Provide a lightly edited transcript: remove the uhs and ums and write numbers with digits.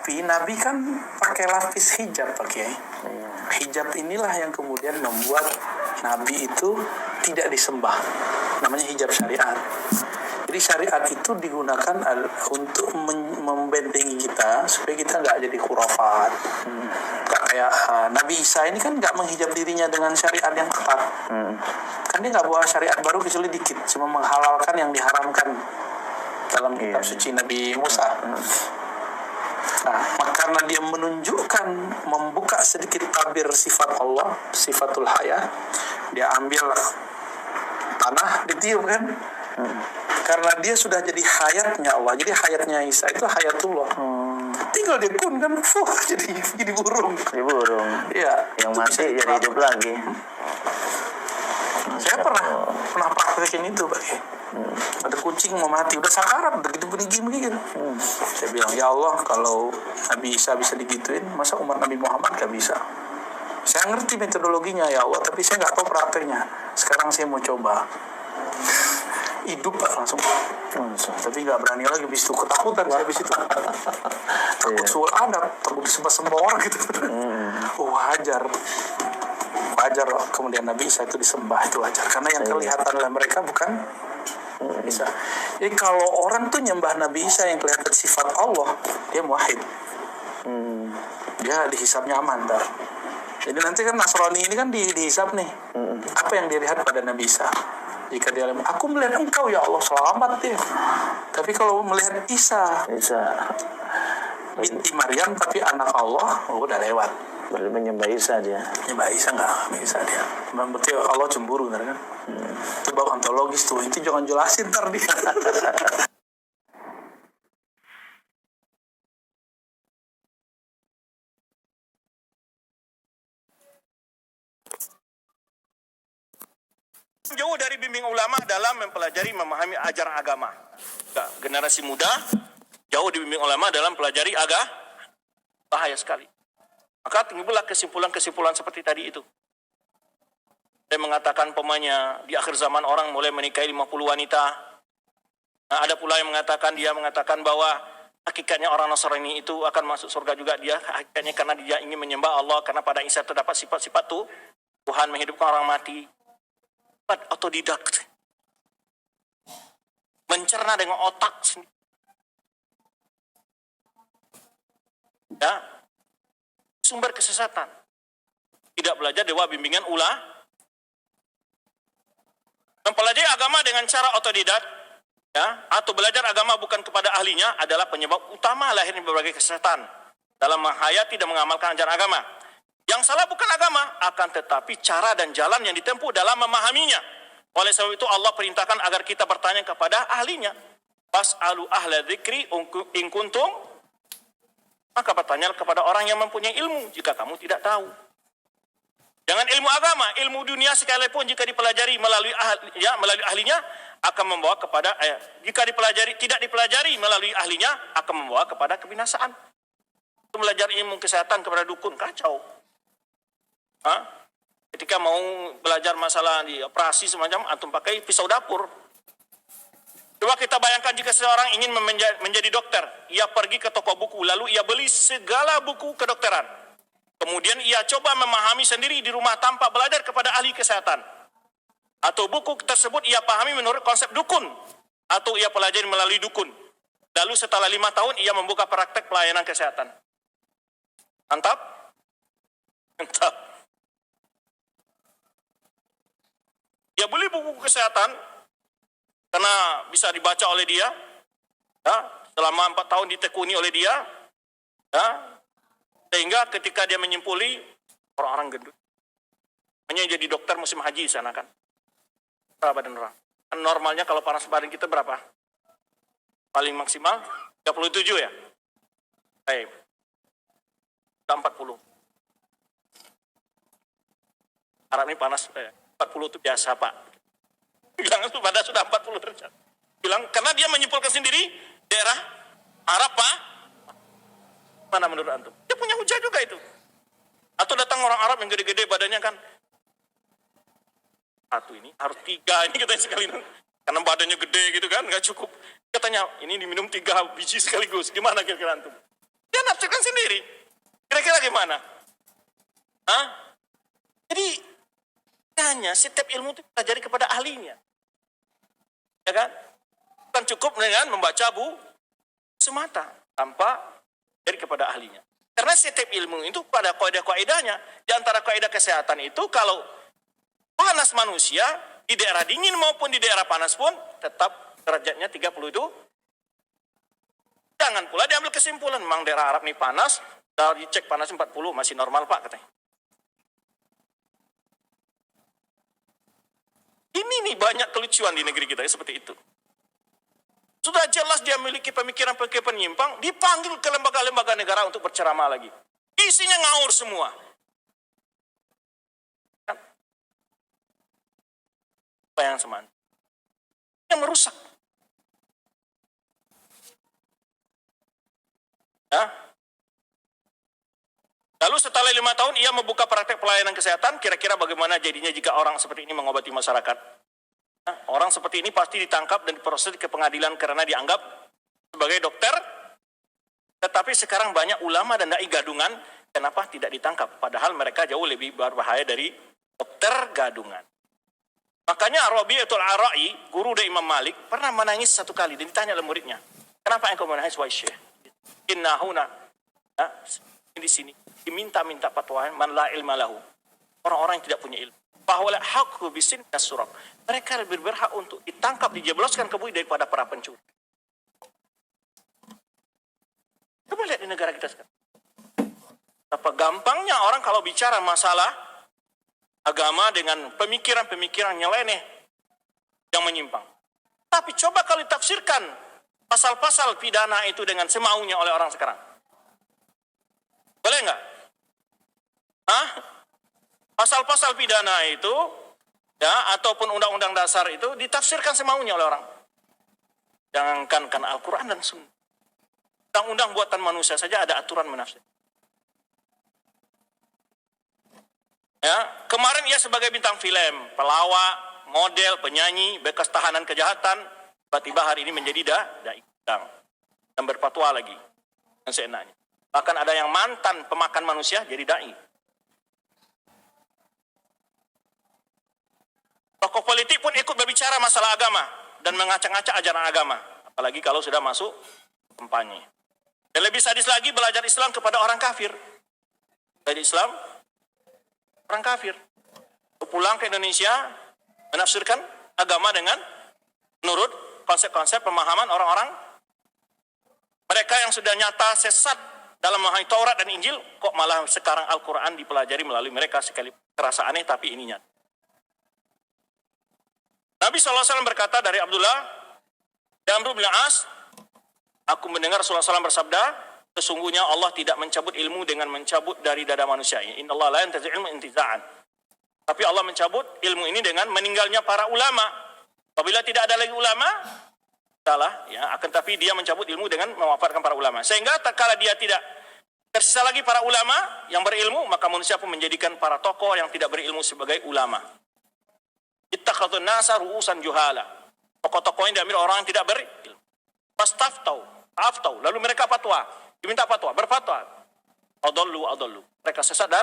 Tapi Nabi kan pakai lapis hijab, pakai hijab inilah yang kemudian membuat Nabi itu tidak disembah. Namanya hijab syariat. Jadi syariat itu digunakan untuk membentengi kita supaya kita nggak jadi khurafat. Nggak kayak Nabi Isa ini kan nggak menghijab dirinya dengan syariat yang ketat. Kan dia nggak bawa syariat baru kecuali dikit, cuma menghalalkan yang diharamkan dalam kitab suci Nabi Musa. Nah, karena dia menunjukkan, membuka sedikit tabir sifat Allah, sifatul haya, dia ambil tanah, ditiup kan. Karena dia sudah jadi hayatnya Allah. Jadi hayatnya Isa itu hayatullah. Tinggal dia kun kan, jadi burung. Jadi burung. Iya. Yang mati jadi hidup lagi. Saya pernah praktekin itu, Pak. Ada kucing mau mati, udah sakarat, begitu begini. Saya bilang, ya Allah, kalau Nabi Isa bisa digituin, masa umat Nabi Muhammad gak bisa? Saya ngerti metodologinya, ya Allah, tapi saya nggak tahu prakteknya. Sekarang saya mau coba. Hidup, Pak, langsung. Tapi nggak berani lagi, habis itu ketakutan saya habis itu. Takut soal adat, takut disembah-sembah orang gitu. Wajar kemudian Nabi Isa itu disembah, itu wajar. Karena yang kelihatan oleh mereka bukan Isa. Jadi kalau orang tuh nyembah Nabi Isa yang kelihatan sifat Allah, dia muwahhid. Dia dihisapnya aman, dah. Jadi nanti kan Nasrani ini kan dihisap nih. Apa yang dilihat pada Nabi Isa? Jika dia aku melihat engkau ya Allah, selamat dia. Tapi kalau melihat Isa binti Maryam tapi anak Allah, udah lewat. Berarti menyembah Isa dia. Menyembah Isa nggak bisa dia. Berarti Allah cemburu, kan? Itu bab ontologis tuh. Itu jangan jelasin ntar dia. Jauh dari bimbing ulama dalam mempelajari, memahami ajaran agama. Generasi muda jauh dibimbing ulama dalam pelajari agama, bahaya sekali. Maka timbullah kesimpulan-kesimpulan seperti tadi itu. Saya mengatakan pemanya di akhir zaman orang mulai menikahi 50 wanita. Nah, ada pula yang mengatakan bahwa hakikatnya orang Nasrani itu akan masuk surga juga dia. Hakikatnya karena dia ingin menyembah Allah, karena pada Isa terdapat sifat-sifat tuh Tuhan menghidupkan orang mati. Otodidak, mencerna dengan otak sendiri. Ya, sumber kesesatan. Tidak belajar dewa bimbingan mempelajari agama dengan cara otodidak, ya, atau belajar agama bukan kepada ahlinya adalah penyebab utama lahirnya berbagai kesesatan dalam menghayati dan mengamalkan ajaran agama. Yang salah bukan agama, akan tetapi cara dan jalan yang ditempuh dalam memahaminya. Oleh sebab itu Allah perintahkan agar kita bertanya kepada ahlinya. Fas'alu ahla dzikri in kuntum. Maka bertanya kepada orang yang mempunyai ilmu jika kamu tidak tahu. Jangan ilmu agama, ilmu dunia sekalipun jika dipelajari melalui ahlinya akan membawa kepada jika tidak dipelajari melalui ahlinya akan membawa kepada kebinasaan. Belajar ilmu kesehatan kepada dukun, kacau. Ketika mau belajar masalah di operasi semacam, antum pakai pisau dapur. Coba kita bayangkan jika seorang ingin menjadi dokter, ia pergi ke toko buku, lalu ia beli segala buku kedokteran. Kemudian ia coba memahami sendiri di rumah tanpa belajar kepada ahli kesehatan. Atau buku tersebut ia pahami menurut konsep dukun, atau ia pelajari melalui dukun. Lalu setelah 5 tahun ia membuka praktek pelayanan kesehatan. Mantap? Mantap. Dia beli buku kesehatan karena bisa dibaca oleh dia, ya, selama 4 tahun ditekuni oleh dia, ya, sehingga ketika dia menyimpuli orang-orang gendut, hanya jadi dokter musim haji di sana kan, badan orang. Normalnya kalau panas badan kita berapa? Paling maksimal 37 ya. Baik. 40. Arab ini panas 40 itu biasa, Pak. Bilang itu pada sudah 40 derajat. Bilang karena dia menyimpulkan sendiri daerah Arab, Pak. Mana menurut antum? Dia punya hujah juga itu. Atau datang orang Arab yang gede-gede badannya kan. Satu ini harus 3 ini katanya sekalian. Karena badannya gede gitu kan, nggak cukup. Katanya ini diminum 3 biji sekaligus. Gimana kira-kira antum? Dia Dia nafsirkan sendiri. Kira-kira gimana? Hah? Jadi hanya setiap ilmu itu pelajari kepada ahlinya. Ya kan? Bukan cukup dengan membaca semata tanpa dari kepada ahlinya. Karena setiap ilmu itu pada kaidah-kaidahnya. Di antara kaidah kesehatan itu kalau panas manusia di daerah dingin maupun di daerah panas pun tetap derajatnya 30 itu. Jangan pula diambil kesimpulan memang daerah Arab ini panas, dari cek panas 40 masih normal Pak katanya. Ini nih banyak kelucuan di negeri kita seperti itu. Sudah jelas dia memiliki pemikiran-pemikiran penyimpang, dipanggil ke lembaga-lembaga negara untuk berceramah lagi. Isinya ngawur semua. Apa yang seman? Yang merusak. Ya. Lalu setelah 5 tahun ia membuka praktek pelayanan kesehatan, kira-kira bagaimana jadinya jika orang seperti ini mengobati masyarakat? Nah, orang seperti ini pasti ditangkap dan diproses ke pengadilan karena dianggap sebagai dokter. Tetapi sekarang banyak ulama dan dai gadungan, kenapa tidak ditangkap? Padahal mereka jauh lebih berbahaya dari dokter gadungan. Makanya Rabi'atul Ara'i, guru dari Imam Malik, pernah menangis satu kali dan ditanya oleh muridnya, kenapa engkau menangis wahai Syekh? Innahuna, di sini diminta-minta fatwa man la ilma lahu, orang-orang yang tidak punya ilmu. Bahwa haqqu bisin kasurab, mereka lebih berhak untuk ditangkap, dijebloskan ke bui daripada para pencuri. Coba lihat di negara kita sekarang. Apa gampangnya orang kalau bicara masalah agama dengan pemikiran-pemikiran nyeleneh yang menyimpang. Tapi coba kalau ditafsirkan pasal-pasal pidana itu dengan semaunya oleh orang sekarang. Boleh nggak? Hah? Pasal-pasal pidana itu, ya, ataupun undang-undang dasar itu ditafsirkan semaunya oleh orang. Jangankan Al-Quran dan Sunnah. Undang-undang buatan manusia saja ada aturan menafsir. Ya, kemarin ia sebagai bintang film, pelawak, model, penyanyi, bekas tahanan kejahatan, tiba-tiba hari ini menjadi dai dan berfatwa lagi yang seenaknya. Bahkan ada yang mantan pemakan manusia jadi dai. Tokoh politik pun ikut berbicara masalah agama dan mengacak-acak ajaran agama, apalagi kalau sudah masuk kampanye. Dan lebih sadis lagi belajar Islam kepada orang kafir. Belajar Islam orang kafir. Pulang ke Indonesia menafsirkan agama dengan menurut konsep-konsep pemahaman orang-orang mereka yang sudah nyata sesat dalam memahami Taurat dan Injil, kok malah sekarang Al-Quran dipelajari melalui mereka, sekali terasa aneh tapi ini nyata. Nabi SAW berkata dari Abdullah dan Amr bin As, aku mendengar Rasulullah SAW bersabda, sesungguhnya Allah tidak mencabut ilmu dengan mencabut dari dada manusia. Innallaha la yantazi' ilmu intiza'an. Tapi Allah mencabut ilmu ini dengan meninggalnya para ulama. Apabila tidak ada lagi ulama, salah, ya, akan tapi dia mencabut ilmu dengan mewafatkan para ulama. Sehingga tatkala dia tidak tersisa lagi para ulama yang berilmu, maka manusia pun menjadikan para tokoh yang tidak berilmu sebagai ulama. Ittakhadun nasa ru'usan juhala. Tokoh-tokoh yang diambil orang yang tidak berilmu. Fastaftau, lalu mereka fatwa, diminta fatwa, berfatwa. Adallu. Mereka sesat dan